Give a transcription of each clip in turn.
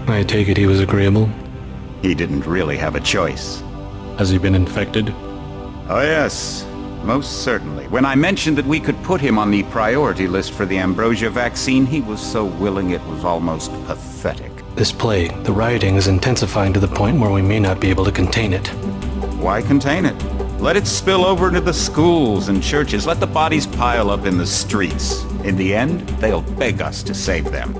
I take it he was agreeable? He didn't really have a choice. Has he been infected? Oh yes, most certainly. When I mentioned that we could put him on the priority list for the ambrosia vaccine, he was so willing it was almost pathetic. This plague, the rioting is intensifying to the point where we may not be able to contain it. Why contain it? Let it spill over into the schools and churches. Let the bodies pile up in the streets. In the end, they'll beg us to save them.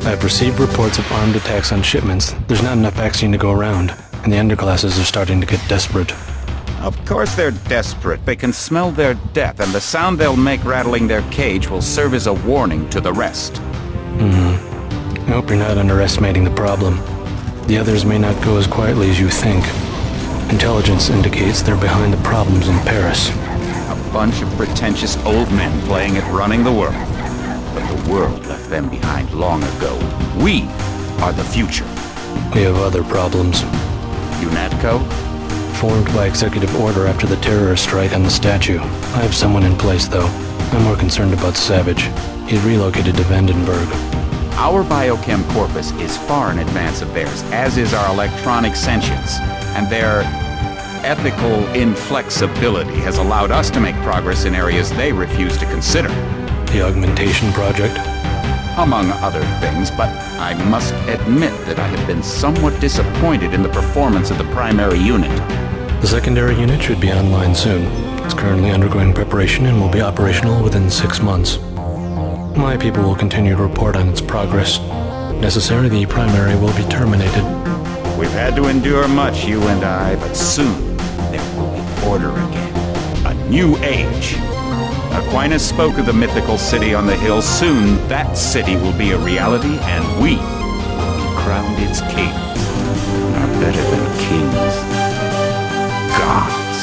I've received reports of armed attacks on shipments. There's not enough vaccine to go around, and the underclasses are starting to get desperate. Of course they're desperate. They can smell their death, and the sound they'll make rattling their cage will serve as a warning to the rest. I hope you're not underestimating the problem. The others may not go as quietly as you think. Intelligence indicates they're behind the problems in Paris. A bunch of pretentious old men playing at running the world. But the world left them behind long ago. We are the future. We have other problems. UNATCO? Formed by executive order after the terrorist strike on the statue. I have someone in place, though. I'm more concerned about Savage. He's relocated to Vandenberg. Our biochem corpus is far in advance of theirs, as is our electronic sentience. And their ethical inflexibility has allowed us to make progress in areas they refuse to consider. The augmentation project? Among other things, but I must admit that I have been somewhat disappointed in the performance of the primary unit. The secondary unit should be online soon. It's currently undergoing preparation and will be operational within 6 months. My people will continue to report on its progress. If necessary, the primary will be terminated. We've had to endure much, you and I, but soon there will be order again. A new age. Aquinas spoke of the mythical city on the hill. Soon, that city will be a reality, and we crowned its kings are better than kings. Gods.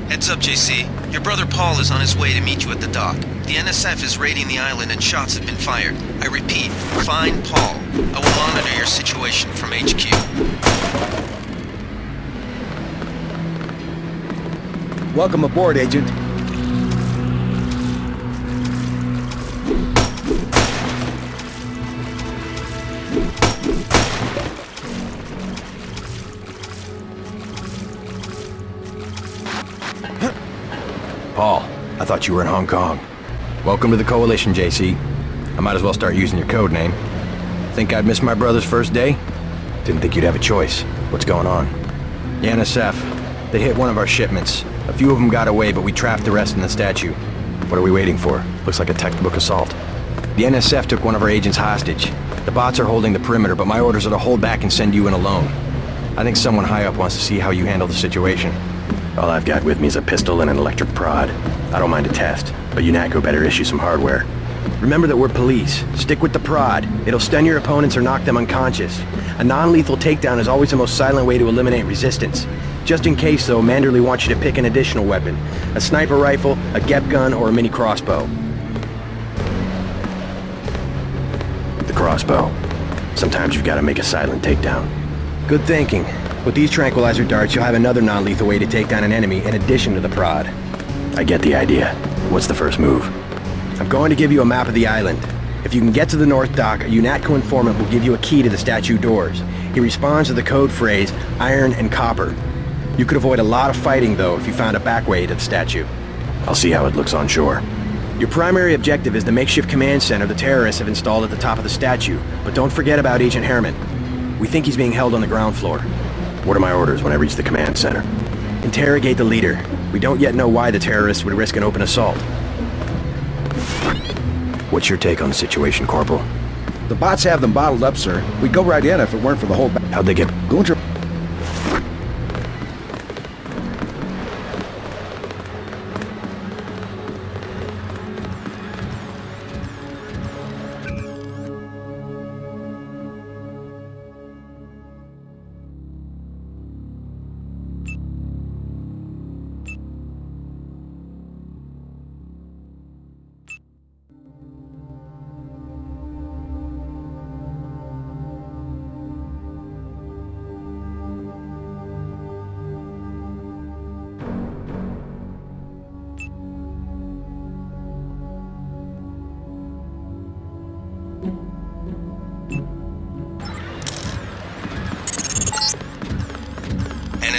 Heads up, JC. Your brother Paul is on his way to meet you at the dock. The NSF is raiding the island and shots have been fired. I repeat, find Paul. I will monitor your situation from HQ. Welcome aboard, Agent. Paul, I thought you were in Hong Kong. Welcome to the Coalition, JC. I might as well start using your code name. Think I'd miss my brother's first day? Didn't think you'd have a choice. What's going on? The NSF. They hit one of our shipments. A few of them got away, but we trapped the rest in the statue. What are we waiting for? Looks like a textbook assault. The NSF took one of our agents hostage. The bots are holding the perimeter, but my orders are to hold back and send you in alone. I think someone high up wants to see how you handle the situation. All I've got with me is a pistol and an electric prod. I don't mind a test, but UNATCO better issue some hardware. Remember that we're police. Stick with the prod. It'll stun your opponents or knock them unconscious. A non-lethal takedown is always the most silent way to eliminate resistance. Just in case, though, Manderley wants you to pick an additional weapon. A sniper rifle, a GEP gun, or a mini crossbow. The crossbow. Sometimes you've got to make a silent takedown. Good thinking. With these tranquilizer darts, you'll have another non-lethal way to take down an enemy in addition to the prod. I get the idea. What's the first move? I'm going to give you a map of the island. If you can get to the North Dock, a UNATCO informant will give you a key to the statue doors. He responds to the code phrase, iron and copper. You could avoid a lot of fighting, though, if you found a back way to the statue. I'll see how it looks on shore. Your primary objective is the makeshift command center the terrorists have installed at the top of the statue, but don't forget about Agent Herman. We think he's being held on the ground floor. What are my orders when I reach the command center? Interrogate the leader. We don't yet know why the terrorists would risk an open assault. What's your take on the situation, Corporal? The bots have them bottled up, sir. We'd go right in if it weren't for the whole... How'd they get... Gunther...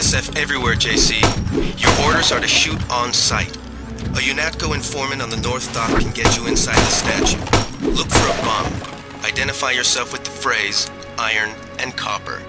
NSF everywhere, JC. Your orders are to shoot on sight. A UNATCO informant on the North Dock can get you inside the statue. Look for a bomb. Identify yourself with the phrase, iron and copper.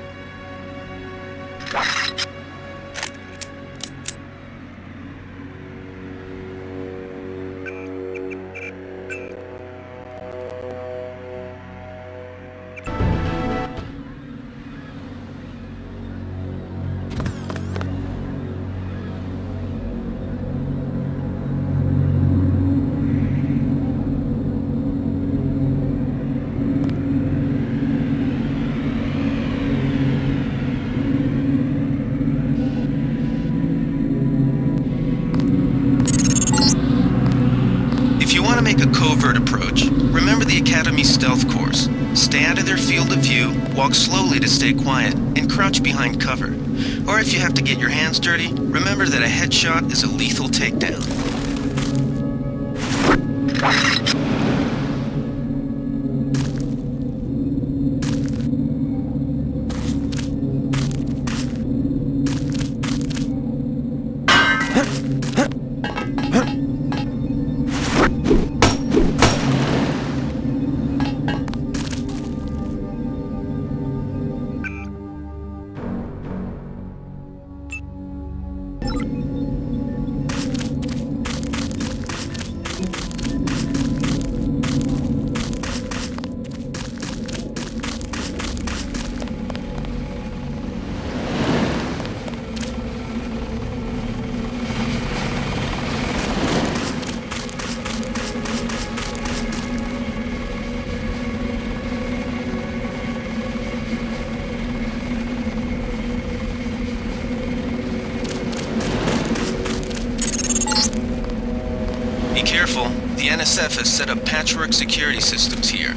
Make a covert approach. Remember the Academy stealth course. Stay out of their field of view, walk slowly to stay quiet, and crouch behind cover. Or if you have to get your hands dirty, remember that a headshot is a lethal takedown. Be careful. The NSF has set up patchwork security systems here.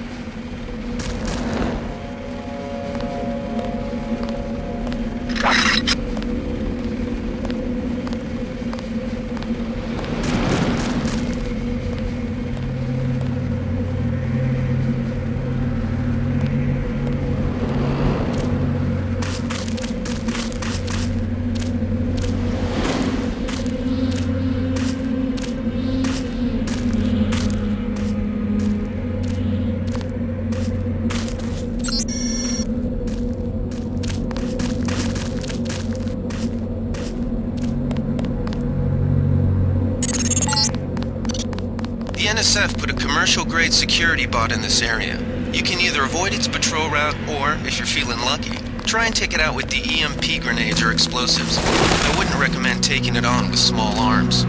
The NSF put a commercial-grade security bot in this area. You can either avoid its patrol route, or, if you're feeling lucky, try and take it out with the EMP grenades or explosives. I wouldn't recommend taking it on with small arms.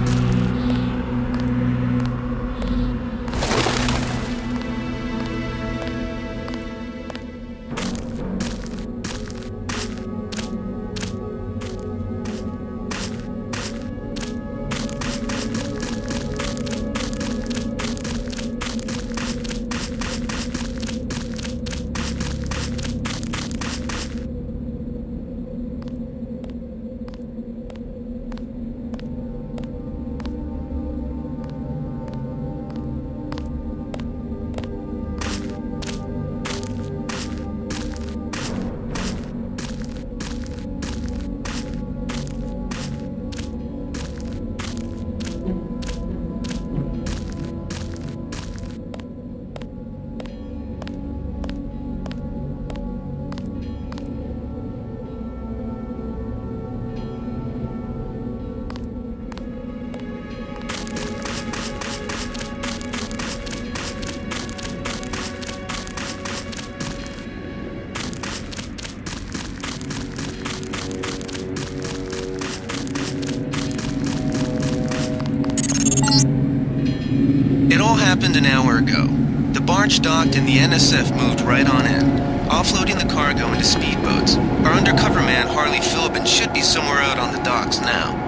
Happened an hour ago. The barge docked and the NSF moved right on in, offloading the cargo into speedboats. Our undercover man, Harley Philbin, should be somewhere out on the docks now.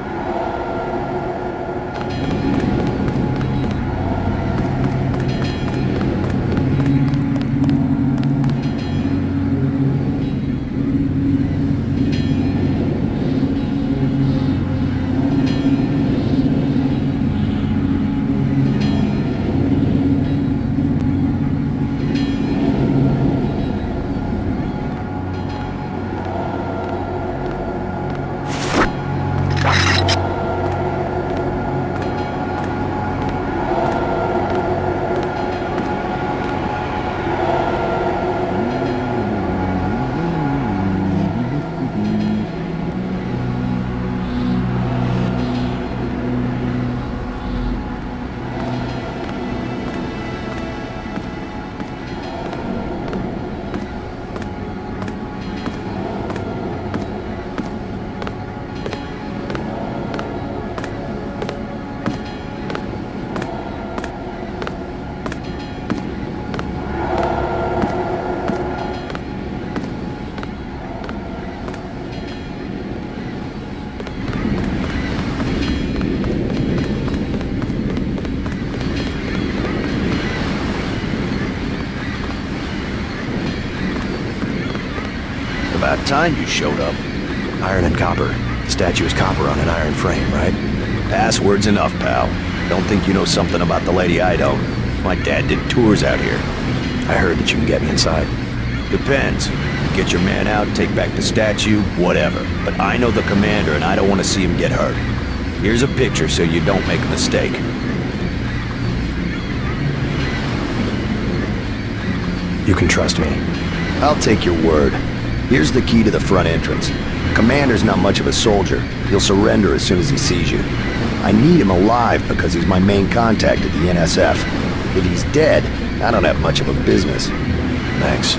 time you showed up. Iron and copper. The statue is copper on an iron frame, right? Password's enough, pal. Don't think you know something about the Lady Eido. My dad did tours out here. I heard that you can get me inside. Depends. Get your man out, take back the statue, whatever. But I know the commander and I don't want to see him get hurt. Here's a picture so you don't make a mistake. You can trust me. I'll take your word. Here's the key to the front entrance. Commander's not much of a soldier. He'll surrender as soon as he sees you. I need him alive because he's my main contact at the NSF. If he's dead, I don't have much of a business. Thanks.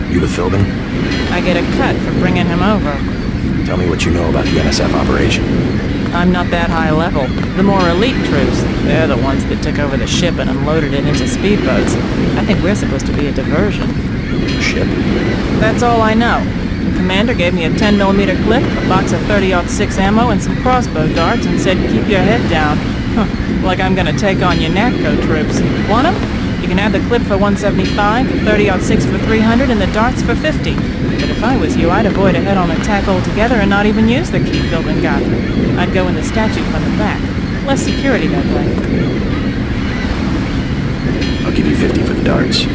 You with Philbin? I get a cut for bringing him over. Tell me what you know about the NSF operation. I'm not that high level. The more elite troops, they're the ones that took over the ship and unloaded it into speedboats. I think we're supposed to be a diversion. Ship? That's all I know. The commander gave me a 10mm clip, a box of 30-06 ammo, and some crossbow darts and said, keep your head down. Like I'm gonna take on UNATCO troops. Want 'em? You can have the clip for 175, the 30-06 for 300, and the darts for 50. But if I was you, I'd avoid a head-on attack altogether and not even use the key Philbin got. I'd go in the statue from the back. Less security that way. I'll give you 50 for the darts.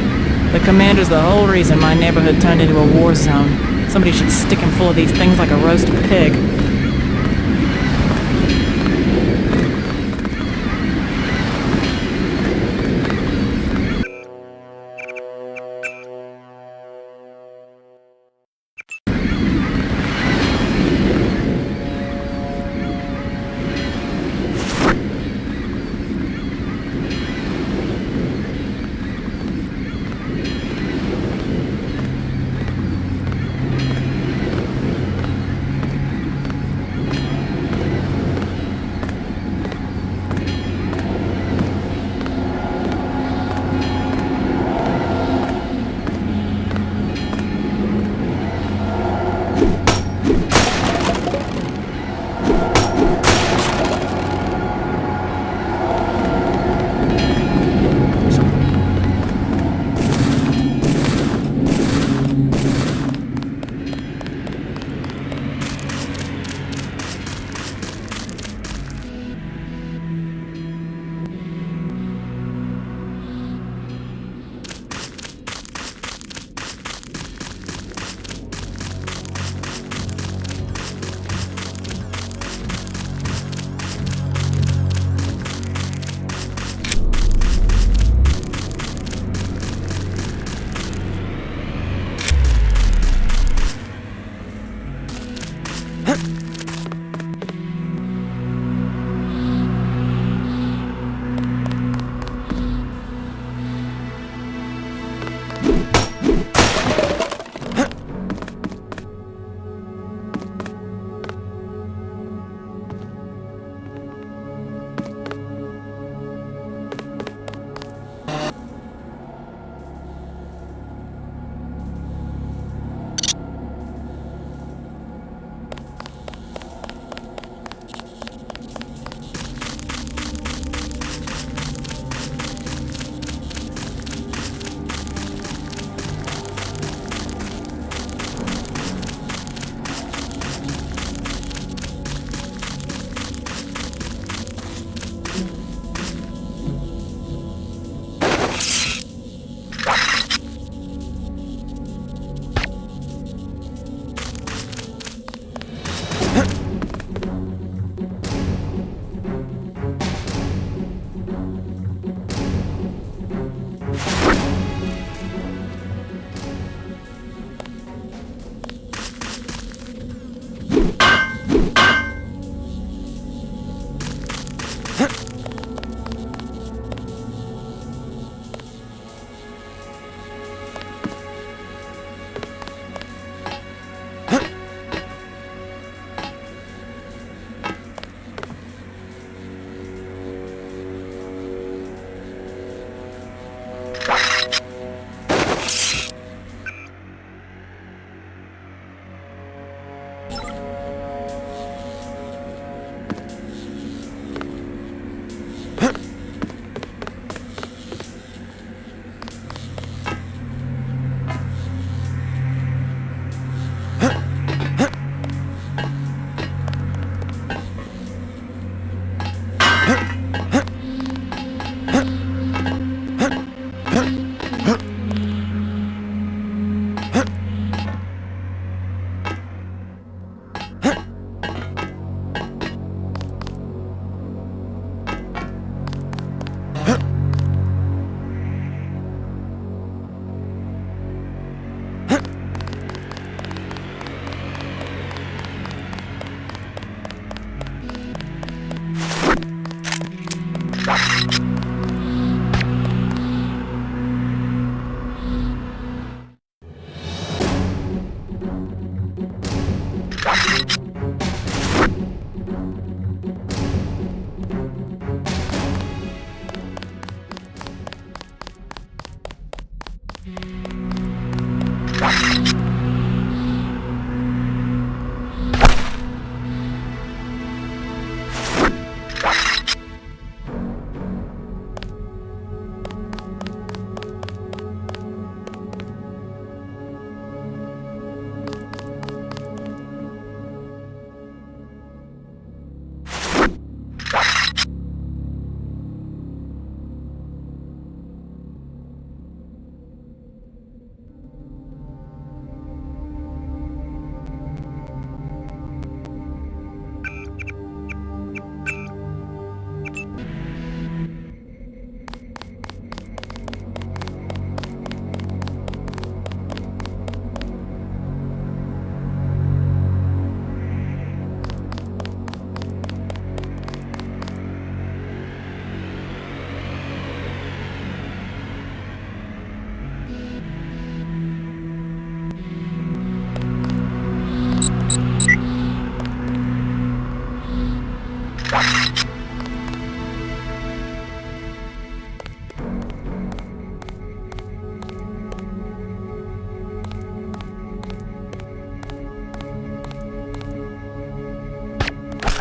The commander's the whole reason my neighborhood turned into a war zone. Somebody should stick him full of these things like a roast pig.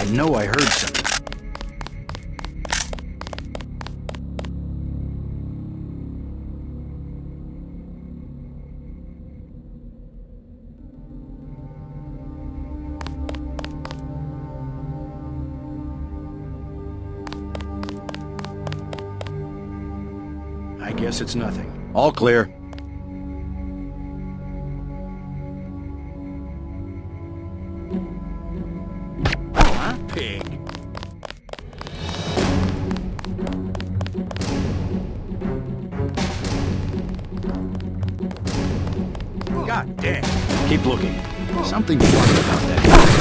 I know I heard something. I guess it's nothing. All clear. Pig. God damn. Keep looking. Something funny about that.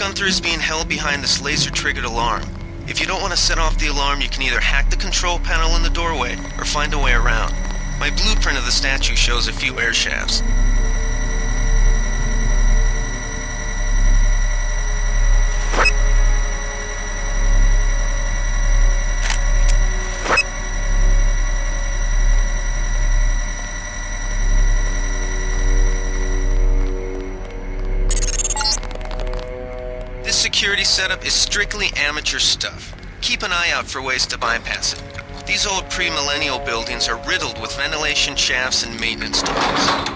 Gunther is being held behind this laser-triggered alarm. If you don't want to set off the alarm, you can either hack the control panel in the doorway, or find a way around. My blueprint of the statue shows a few air shafts. This security setup is strictly amateur stuff. Keep an eye out for ways to bypass it. These old pre-millennial buildings are riddled with ventilation shafts and maintenance tunnels.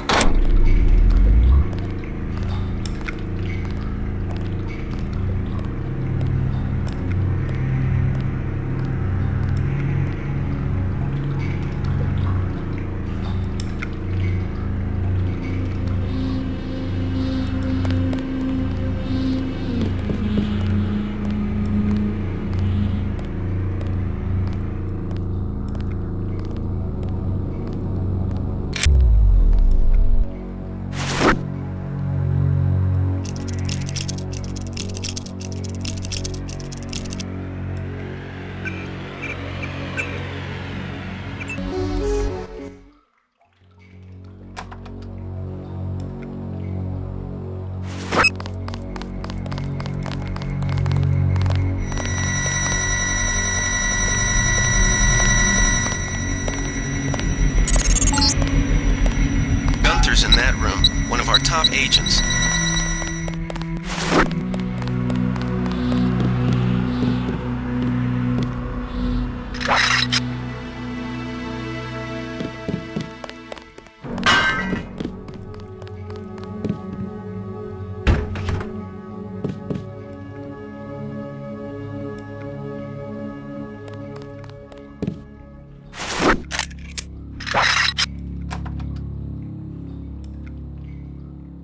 Gunther's in that room, one of our top agents.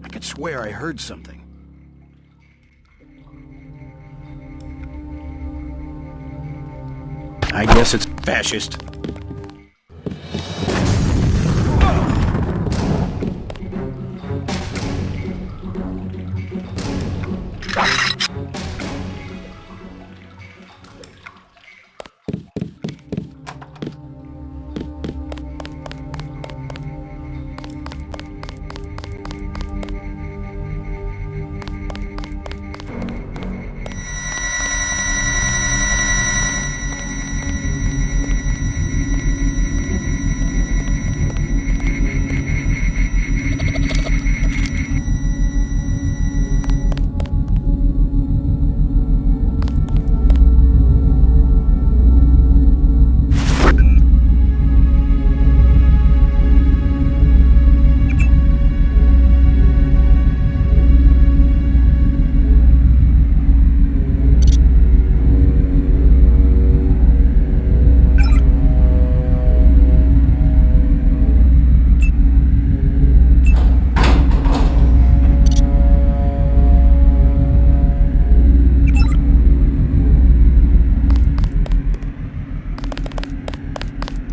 I swear I heard something. I guess it's fascist.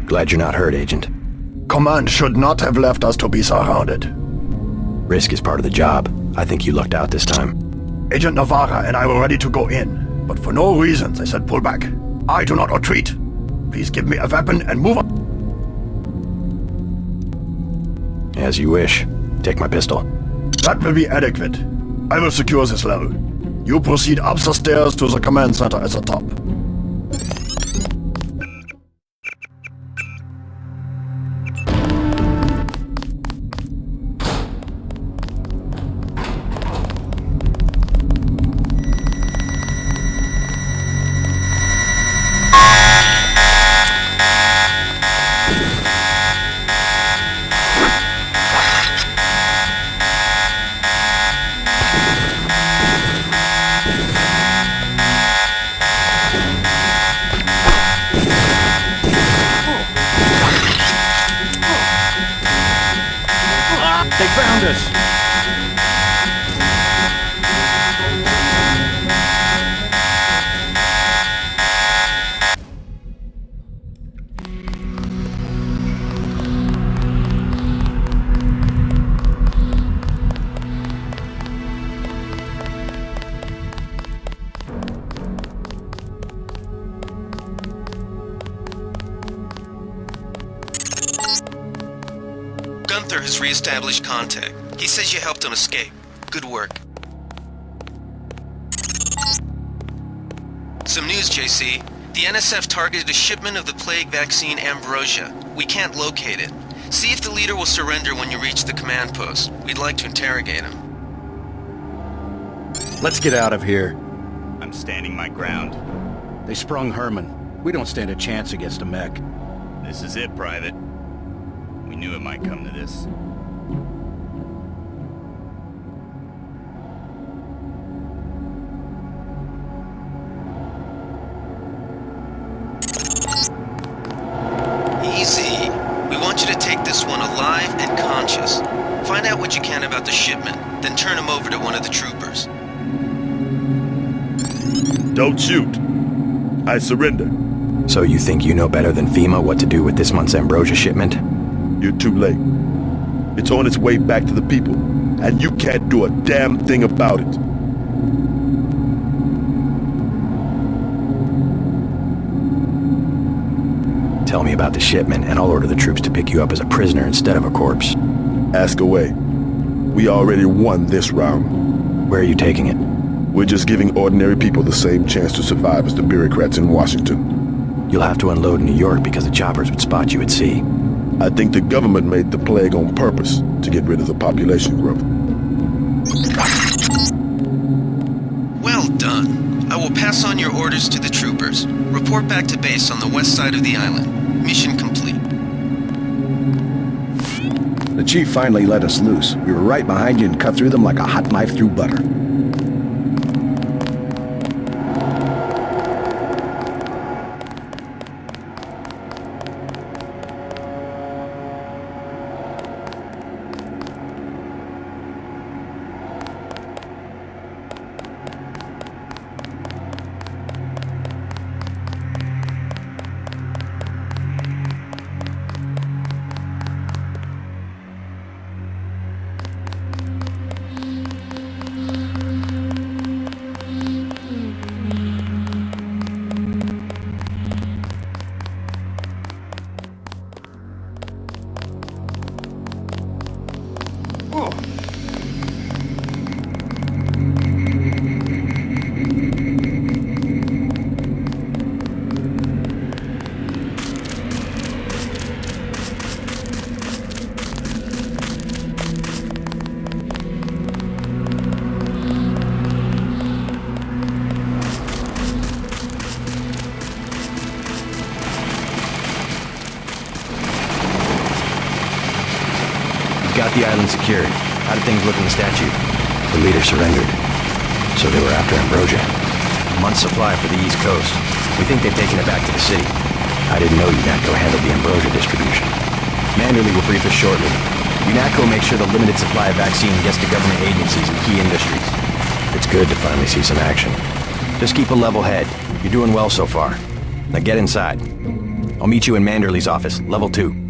Glad you're not hurt, Agent. Command should not have left us to be surrounded. Risk is part of the job. I think you lucked out this time. Agent Navarra and I were ready to go in, but for no reason they said pull back. I do not retreat. Please give me a weapon and move on. As you wish. Take my pistol. That will be adequate. I will secure this level. You proceed up the stairs to the command center at the top. Gunther has re-established contact. He says you helped him escape. Good work. Some news, JC. The NSF targeted a shipment of the plague vaccine Ambrosia. We can't locate it. See if the leader will surrender when you reach the command post. We'd like to interrogate him. Let's get out of here. I'm standing my ground. They sprung Herman. We don't stand a chance against a mech. This is it, Private. We knew it might come to this. Easy. We want you to take this one alive and conscious. Find out what you can about the shipment, then turn him over to one of the troopers. Don't shoot. I surrender. So you think you know better than FEMA what to do with this month's Ambrosia shipment? You're too late. It's on its way back to the people, and you can't do a damn thing about it. Tell me about the shipment, and I'll order the troops to pick you up as a prisoner instead of a corpse. Ask away. We already won this round. Where are you taking it? We're just giving ordinary people the same chance to survive as the bureaucrats in Washington. You'll have to unload in New York because the choppers would spot you at sea. I think the government made the plague on purpose to get rid of the population growth. Well done. I will pass on your orders to the troopers. Report back to base on the west side of the island. Mission complete. The chief finally let us loose. We were right behind you and cut through them like a hot knife through butter. Got the island secured. How did things look in the statue? The leader surrendered. So they were after Ambrosia. A month's supply for the East Coast. We think they've taken it back to the city. I didn't know UNATCO handled the Ambrosia distribution. Manderley will brief us shortly. UNATCO makes sure the limited supply of vaccine gets to government agencies and key industries. It's good to finally see some action. Just keep a level head. You're doing well so far. Now get inside. I'll meet you in Manderley's office, level 2.